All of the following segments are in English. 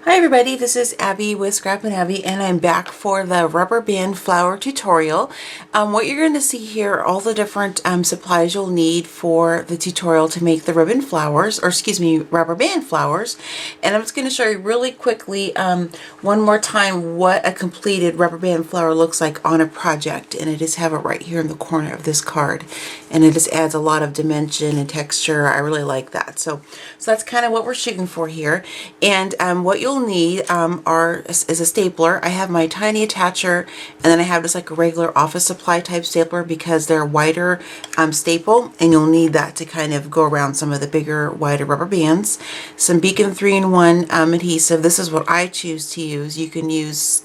Hi everybody, this is Abby with Scrappin' Abby, and I'm back for the rubber band flower tutorial. What you're going to see here are all the different supplies you'll need for the tutorial to make the ribbon flowers, or excuse me, rubber band flowers. And I'm just going to show you really quickly one more time what a completed rubber band flower looks like on a project. And I just have it right here in the corner of this card. And it just adds a lot of dimension and texture. I really like that. So that's kind of what we're shooting for here. And what you'll need is a stapler. I have my tiny attacher, and then I have just like a regular office supply type stapler because they're wider staple, and you'll need that to kind of go around some of the bigger, wider rubber bands. Some Beacon 3-in-1 adhesive. This is what I choose to use. You can use,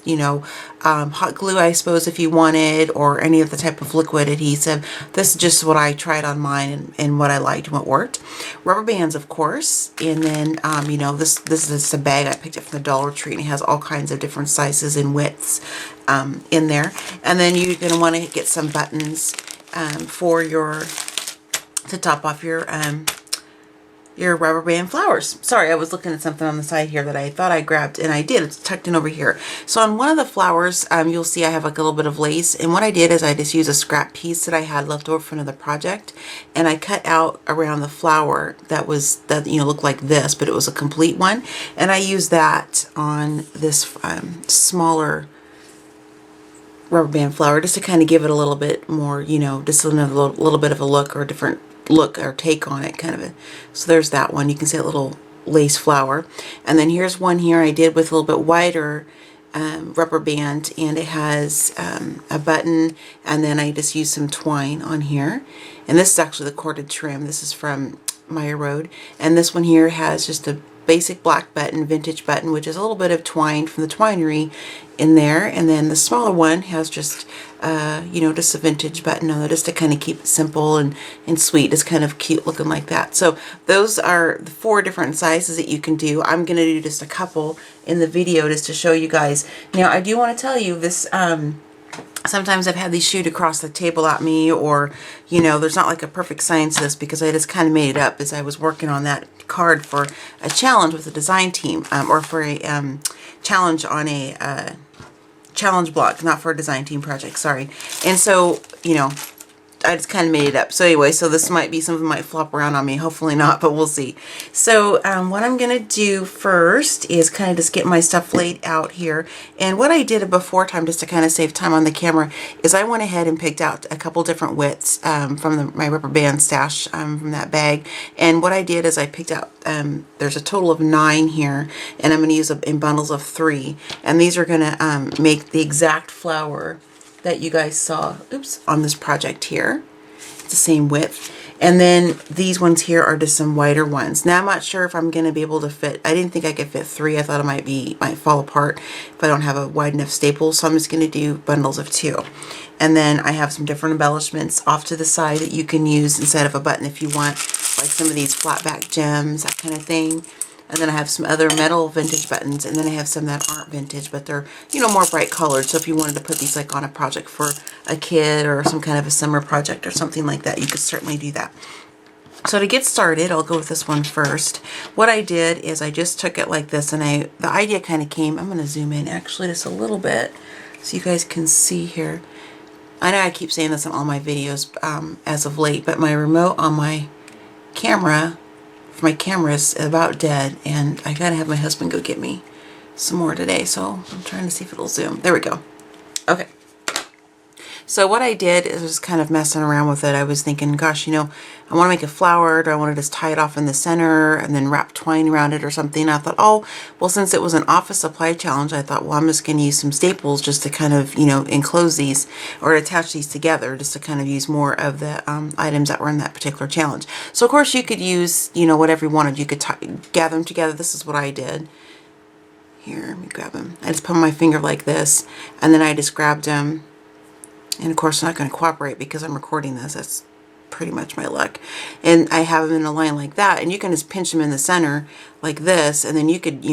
hot glue, I suppose, if you wanted, or any of the type of liquid adhesive. This is just what I tried on mine and what I liked and what worked. Rubber bands, of course, and then this is just a bag I picked up from the Dollar Tree, and it has all kinds of different sizes and widths in there. And then you're going to want to get some buttons to top off your rubber band flowers. Sorry, I was looking at something on the side here that I thought I grabbed, and I did. It's tucked in over here. So on one of the flowers, you'll see I have like a little bit of lace, and what I did is I just used a scrap piece that I had left over from another project, and I cut out around the flower that looked like this, but it was a complete one, and I used that on this smaller rubber band flower just to kind of give it a little bit more, just a little bit of a look or a different look or take on it, kind of. So there's that one. You can see a little lace flower. And then here's one here I did with a little bit wider rubber band, and it has a button, and then I just used some twine on here. And this is actually the corded trim. This is from Meyer Road. And this one here has just a basic black button, vintage button, which is a little bit of twine from the twinery in there. And then the smaller one has just just a vintage button on it, just to kind of keep it simple and sweet. It's kind of cute looking like that. So those are the 4 different sizes that you can do. I'm going to do just a couple in the video just to show you guys. Now I do want to tell you this, sometimes I've had these shoot across the table at me, or, there's not like a perfect science to this because I just kind of made it up as I was working on that card for a challenge with the design team, or for a challenge on a challenge block, not for a design team project, sorry. And so, I just kind of made it up. So anyway, so this might be something might flop around on me. Hopefully not, but we'll see. So what I'm going to do first is kind of just get my stuff laid out here. And what I did before time, just to kind of save time on the camera, is I went ahead and picked out a couple different widths from my rubber band stash from that bag. And what I did is I picked out, there's a total of 9 here, and I'm going to use them in bundles of 3. And these are going to make the exact flower that you guys saw, on this project here. It's the same width. And then these ones here are just some wider ones. Now I'm not sure if I'm going to be able to fit, I didn't think I could fit 3. I thought it might fall apart if I don't have a wide enough staple. So I'm just going to do bundles of 2. And then I have some different embellishments off to the side that you can use instead of a button if you want, like some of these flat back gems, that kind of thing. And then I have some other metal vintage buttons, and then I have some that aren't vintage, but they're, more bright colored. So if you wanted to put these like on a project for a kid or some kind of a summer project or something like that, you could certainly do that. So to get started, I'll go with this one first. What I did is I just took it like this, and the idea kind of came, I'm going to zoom in actually just a little bit so you guys can see here. I know I keep saying this in all my videos as of late, but my remote on my camera is about dead, and I gotta have my husband go get me some more today, so I'm trying to see if it'll zoom. There we go. Okay. So what I did is just kind of messing around with it. I was thinking, gosh, I want to make a flower. Do I want to just tie it off in the center and then wrap twine around it or something? I thought, oh, well, since it was an office supply challenge, I thought, well, I'm just going to use some staples just to kind of, enclose these or attach these together, just to kind of use more of the items that were in that particular challenge. So of course you could use, whatever you wanted. You could gather them together. This is what I did. Here, let me grab them. I just put my finger like this, and then I just grabbed them. And of course, I'm not going to cooperate because I'm recording this. That's pretty much my luck. And I have them in a line like that. And you can just pinch them in the center like this. And then you could,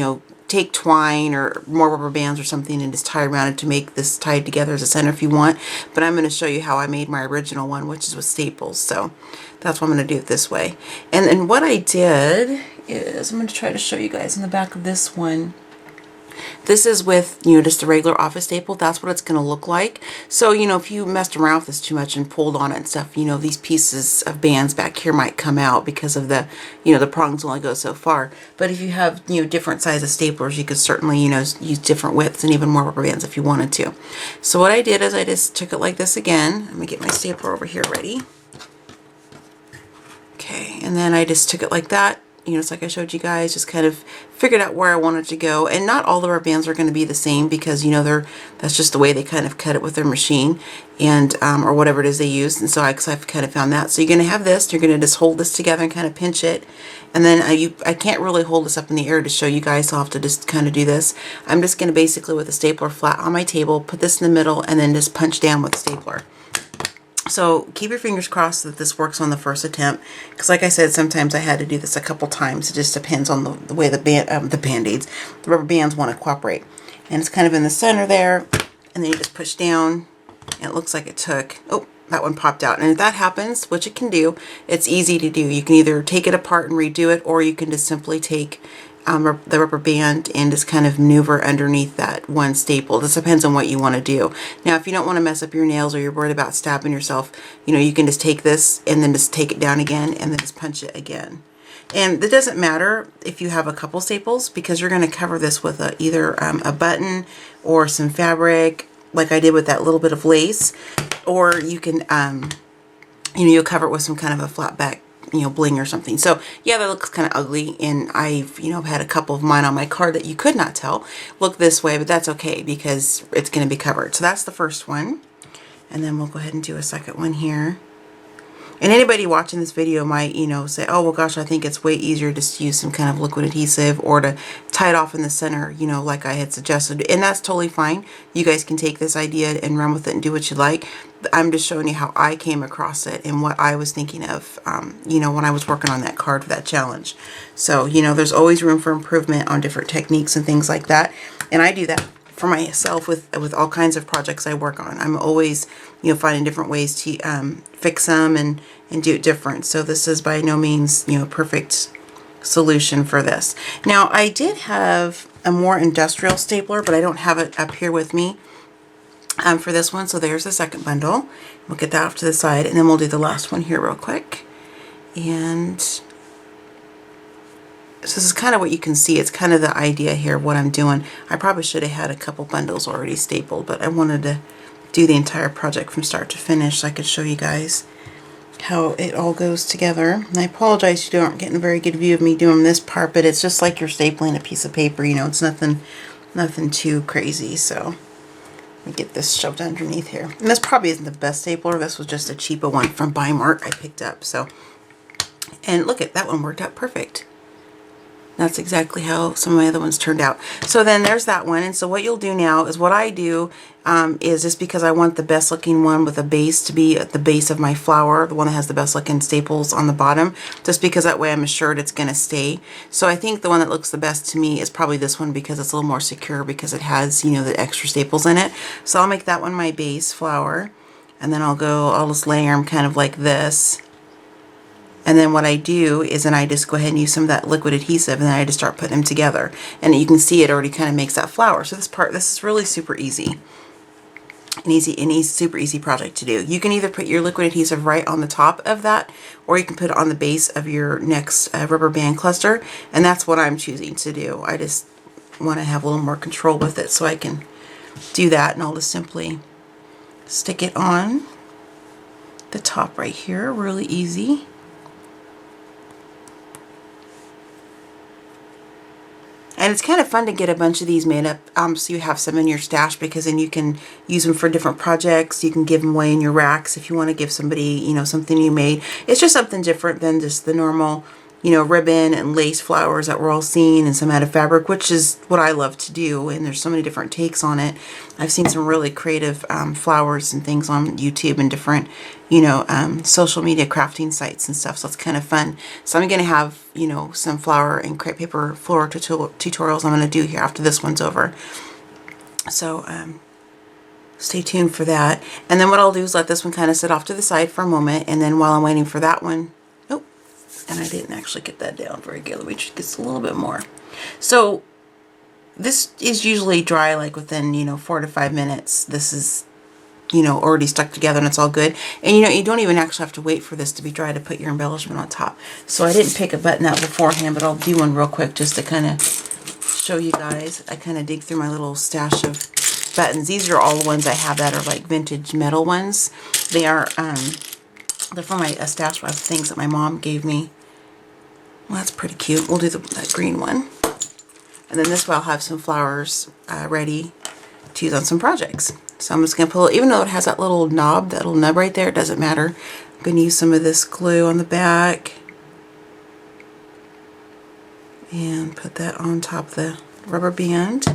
take twine or more rubber bands or something and just tie around it to make this tied together as a center if you want. But I'm going to show you how I made my original one, which is with staples. So that's what I'm going to do it this way. And then what I did is, I'm going to try to show you guys in the back of this one. This is with, you know, just a regular office staple. That's what it's going to look like. So, you know, if you messed around with this too much and pulled on it and stuff, you know, these pieces of bands back here might come out because of the, you know, the prongs only go so far. But if you have, you know, different sizes staplers, you could certainly, you know, use different widths and even more rubber bands if you wanted to. So what I did is I just took it like this again. Let me get my stapler over here ready. Okay, and then I just took it like that. You know, it's like I showed you guys, just kind of figured out where I wanted to go. And not all the rubber bands are going to be the same because, you know, that's just the way they kind of cut it with their machine and, or whatever it is they use. And so I've kind of found that. So you're going to have this, you're going to just hold this together and kind of pinch it. And then I can't really hold this up in the air to show you guys, so I'll have to just kind of do this. I'm just going to basically, with a stapler flat on my table, put this in the middle and then just punch down with the stapler. So keep your fingers crossed that this works on the first attempt, because like I said, sometimes I had to do this a couple times. It just depends on the way the Band-Aids, the rubber bands want to cooperate. And it's kind of in the center there, and then you just push down, and it looks like it took, oh, that one popped out. And if that happens, which it can do, it's easy to do. You can either take it apart and redo it, or you can just simply take the rubber band and just kind of maneuver underneath that one staple. This depends on what you want to do. Now, if you don't want to mess up your nails or you're worried about stabbing yourself, you know, you can just take this and then just take it down again and then just punch it again. And it doesn't matter if you have a couple staples, because you're going to cover this with either a button or some fabric, like I did with that little bit of lace, or you can, you know, you'll cover it with some kind of a flat back, you know, bling or something. So yeah, that looks kind of ugly, and I've, you know, had a couple of mine on my card that you could not tell look this way, but that's okay because it's going to be covered. So that's the first one, and then we'll go ahead and do a second one here. And anybody watching this video might, you know, say, oh, well, gosh, I think it's way easier just to use some kind of liquid adhesive or to tie it off in the center, you know, like I had suggested. And that's totally fine. You guys can take this idea and run with it and do what you like. I'm just showing you how I came across it and what I was thinking of, you know, when I was working on that card for that challenge. So, you know, there's always room for improvement on different techniques and things like that. And I do that for myself with all kinds of projects I work on. I'm always, you know, finding different ways to fix them and do it different. So this is by no means, you know, perfect solution for this. Now, I did have a more industrial stapler, but I don't have it up here with me for this one. So there's the second bundle. We'll get that off to the side, and then we'll do the last one here real quick. And so this is kind of what you can see. It's kind of the idea here of what I'm doing. I probably should have had a couple bundles already stapled, but I wanted to do the entire project from start to finish so I could show you guys how it all goes together. And I apologize you aren't getting a very good view of me doing this part, but it's just like you're stapling a piece of paper, you know, it's nothing too crazy. So let me get this shoved underneath here. And this probably isn't the best stapler. This was just a cheaper one from Bimart I picked up. So, and look at that one, worked out perfect. That's exactly how some of my other ones turned out. So then there's that one. And so what you'll do now is what I do is just because I want the best looking one with a base to be at the base of my flower, the one that has the best looking staples on the bottom, just because that way I'm assured it's going to stay. So I think the one that looks the best to me is probably this one because it's a little more secure because it has, you know, the extra staples in it. So I'll make that one my base flower, and then I'll just layer them kind of like this. And then what I do is then I just go ahead and use some of that liquid adhesive, and then I just start putting them together. And you can see it already kind of makes that flower. So this is really super easy. Super easy project to do. You can either put your liquid adhesive right on the top of that, or you can put it on the base of your next rubber band cluster. And that's what I'm choosing to do. I just want to have a little more control with it so I can do that. And I'll just simply stick it on the top right here. Really easy. And it's kind of fun to get a bunch of these made up so you have some in your stash, because then you can use them for different projects. You can give them away in your racks if you want to give somebody, you know, something you made. It's just something different than just the normal, you know, ribbon and lace flowers that we're all seeing and some out of fabric, which is what I love to do. And there's so many different takes on it. I've seen some really creative flowers and things on YouTube and different, you know, social media crafting sites and stuff. So it's kind of fun. So I'm going to have, you know, some flower and crepe paper floral tutorials I'm going to do here after this one's over. So stay tuned for that. And then what I'll do is let this one kind of sit off to the side for a moment. And then while I'm waiting for that one, and I didn't actually get that down very good. Let me just get a little bit more. So this is usually dry like within, 4 to 5 minutes. This is, already stuck together and it's all good. And you don't even actually have to wait for this to be dry to put your embellishment on top. So I didn't pick a button out beforehand, but I'll do one real quick just to kind of show you guys. I kind of dig through my little stash of buttons. These are all the ones I have that are like vintage metal ones. They are, they're from a stash of things that my mom gave me. Well, that's pretty cute. We'll do that green one. And then this way I'll have some flowers ready to use on some projects. So I'm just going to put, even though it has that little knob, that little nub right there, it doesn't matter. I'm going to use some of this glue on the back. And put that on top of the rubber band.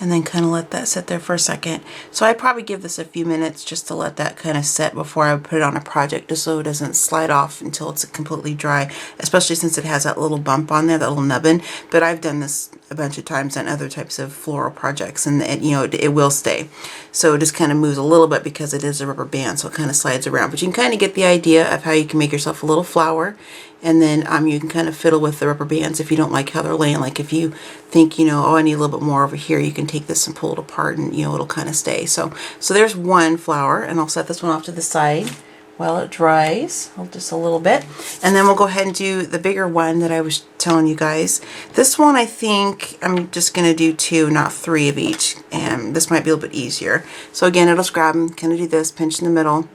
And then kind of let that sit there for a second. So I'd probably give this a few minutes just to let that kind of set before I put it on a project, just so it doesn't slide off until it's completely dry, especially since it has that little bump on there, that little nubbin. But I've done this a bunch of times on other types of floral projects, and it will stay. So it just kind of moves a little bit because it is a rubber band, so it kind of slides around. But you can kind of get the idea of how you can make yourself a little flower. And then you can kind of fiddle with the rubber bands if you don't like how they're laying. Like if you think, oh, I need a little bit more over here, you can take this and pull it apart and, it'll kind of stay. So there's one flower, and I'll set this one off to the side while it dries, just a little bit. And then we'll go ahead and do the bigger one that I was telling you guys. This one, I think I'm just going to do 2, not 3 of each. And this might be a little bit easier. So again, I'll just grab them, kind of do this, pinch in the middle.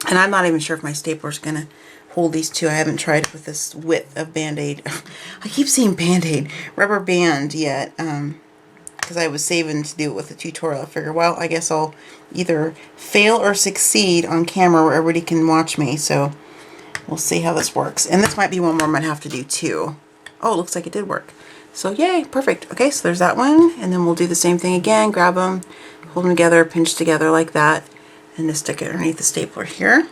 And I'm not even sure if my stapler's going to hold these two. I haven't tried with this width of Band-Aid. I keep saying Band-Aid, rubber band yet, because I was saving to do it with a tutorial. I figure, well, I guess I'll either fail or succeed on camera where everybody can watch me. So we'll see how this works. And this might be one more I'm going to have to do too. Oh, it looks like it did work. So yay, perfect. Okay, so there's that one. And then we'll do the same thing again. Grab them, hold them together, pinch together like that, and just stick it underneath the stapler here.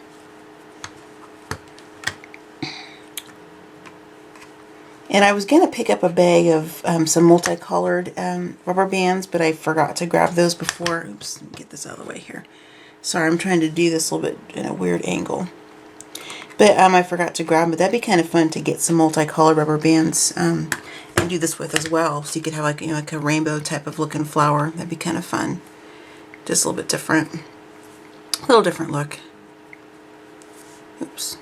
And I was going to pick up a bag of some multicolored rubber bands, but I forgot to grab those before. Oops, let me get this out of the way here. Sorry, I'm trying to do this a little bit in a weird angle. But I forgot to grab them, but that'd be kind of fun to get some multicolored rubber bands and do this with as well. So you could have like, like a rainbow type of looking flower. That'd be kind of fun. Just a little bit different. A little different look. Oops.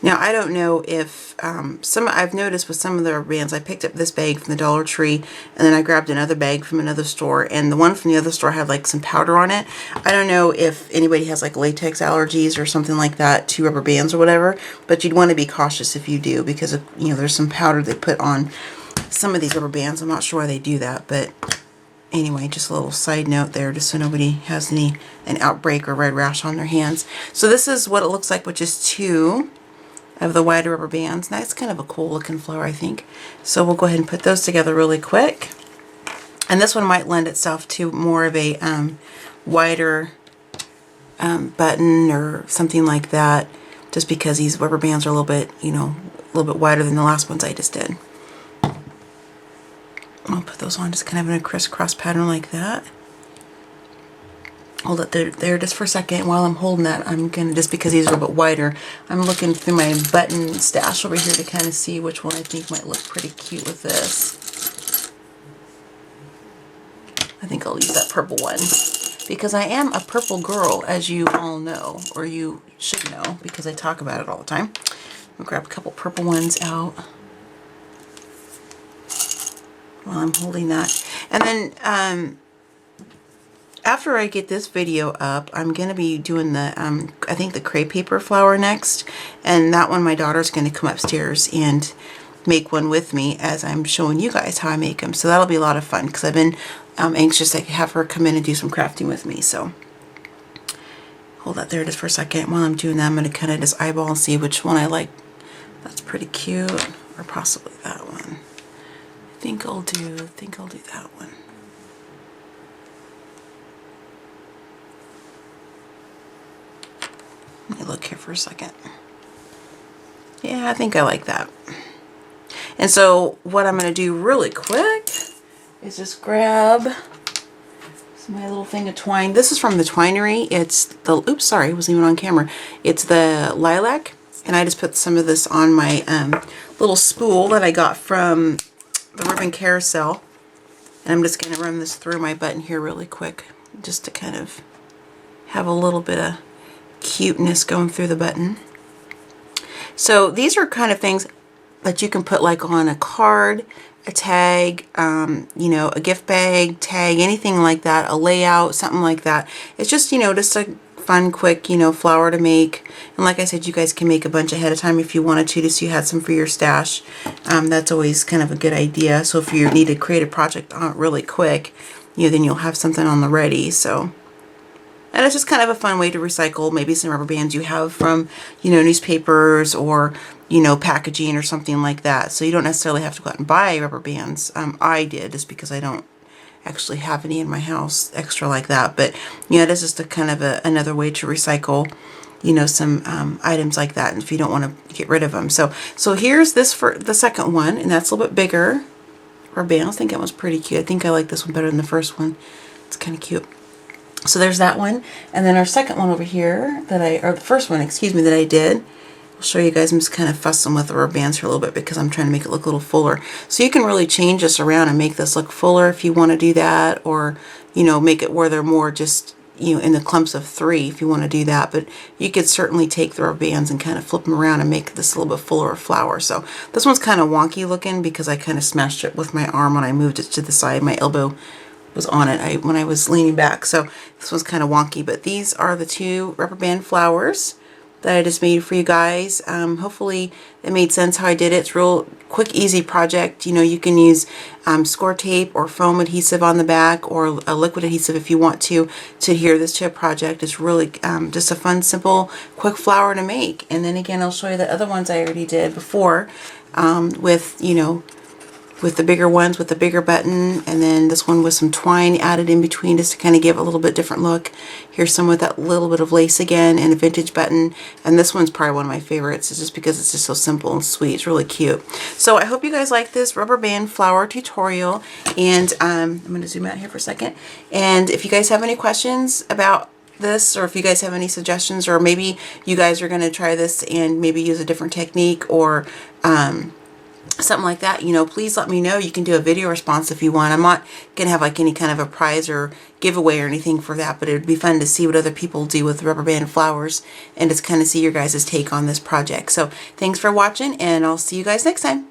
Now, I don't know if I've noticed with some of the rubber bands, I picked up this bag from the Dollar Tree, and then I grabbed another bag from another store, and the one from the other store had like some powder on it. I don't know if anybody has like latex allergies or something like that to rubber bands or whatever, but you'd want to be cautious if you do, because of, there's some powder they put on some of these rubber bands. I'm not sure why they do that, but anyway, just a little side note there, just so nobody has an outbreak or red rash on their hands. So this is what it looks like with just 2 of the wider rubber bands. That's kind of a cool looking flower, I think. So we'll go ahead and put those together really quick. And this one might lend itself to more of a wider button or something like that, just because these rubber bands are a little bit, a little bit wider than the last ones I just did. I'll put those on just kind of in a crisscross pattern like that. Hold it there just for a second. While I'm holding that, I'm going to, just because these are a bit wider, I'm looking through my button stash over here to kind of see which one I think might look pretty cute with this. I think I'll use that purple one, because I am a purple girl, as you all know, or you should know, because I talk about it all the time. I'll grab a couple purple ones out while I'm holding that. And then, after I get this video up, I'm going to be doing the, I think the crepe paper flower next. And that one, my daughter's going to come upstairs and make one with me as I'm showing you guys how I make them. So that'll be a lot of fun, because I've been anxious to have her come in and do some crafting with me. So hold that there just for a second. While I'm doing that, I'm going to kind of just eyeball and see which one I like. That's pretty cute. Or possibly that one. I think I'll do that one. Let me look here for a second. Yeah, I think I like that. And so what I'm going to do really quick is just grab my little thing of twine. This is from the Twinery. It's the, oops, sorry, it wasn't even on camera. It's the lilac. And I just put some of this on my little spool that I got from the Ribbon Carousel. And I'm just going to run this through my button here really quick, just to kind of have a little bit of cuteness going through the button. So these are kind of things that you can put like on a card, a tag, you know, a gift bag, tag, anything like that, a layout, something like that. It's just, you know, just a fun, quick, you know, flower to make. And like I said, you guys can make a bunch ahead of time if you wanted to, just so you had some for your stash. That's always kind of a good idea. So if you need to create a project really quick, you know, then you'll have something on the ready. So, and it's just kind of a fun way to recycle maybe some rubber bands you have from, you know, newspapers or, you know, packaging or something like that. So you don't necessarily have to go out and buy rubber bands. I did, just because I don't actually have any in my house extra like that. But, you know, this is just a kind of another way to recycle, you know, some items like that, and if you don't want to get rid of them. So here's this for the second one, and that's a little bit bigger rubber band. I think that was pretty cute. I think I like this one better than the first one. It's kind of cute. So there's that one. And then our second one over here or the first one, excuse me, that I did. I'll show you guys. I'm just kind of fussing with the rubber bands here a little bit because I'm trying to make it look a little fuller. So you can really change this around and make this look fuller if you want to do that, or, you know, make it where they're more just, you know, in the clumps of 3 if you want to do that. But you could certainly take the rubber bands and kind of flip them around and make this a little bit fuller flower. So this one's kind of wonky looking because I kind of smashed it with my arm when I moved it to the side. My elbow was on it when I was leaning back. So this one's kind of wonky, but these are the 2 rubber band flowers that I just made for you guys. Hopefully it made sense how I did it. It's real quick, easy project. You know, you can use score tape or foam adhesive on the back, or a liquid adhesive if you want to adhere this to a project. It's really just a fun, simple, quick flower to make. And then again, I'll show you the other ones I already did before with, you know, with the bigger ones with the bigger button, and then this one with some twine added in between just to kind of give a little bit different look. Here's some with that little bit of lace again, and a vintage button. And this one's probably one of my favorites. It's just because it's just so simple and sweet. It's really cute. So I hope you guys like this rubber band flower tutorial, and I'm going to zoom out here for a second. And if you guys have any questions about this, or if you guys have any suggestions, or maybe you guys are going to try this and maybe use a different technique, or something like that, you know, please let me know. You can do a video response if you want. I'm not going to have like any kind of a prize or giveaway or anything for that, but it would be fun to see what other people do with rubber band flowers and just kind of see your guys' take on this project. So thanks for watching, and I'll see you guys next time.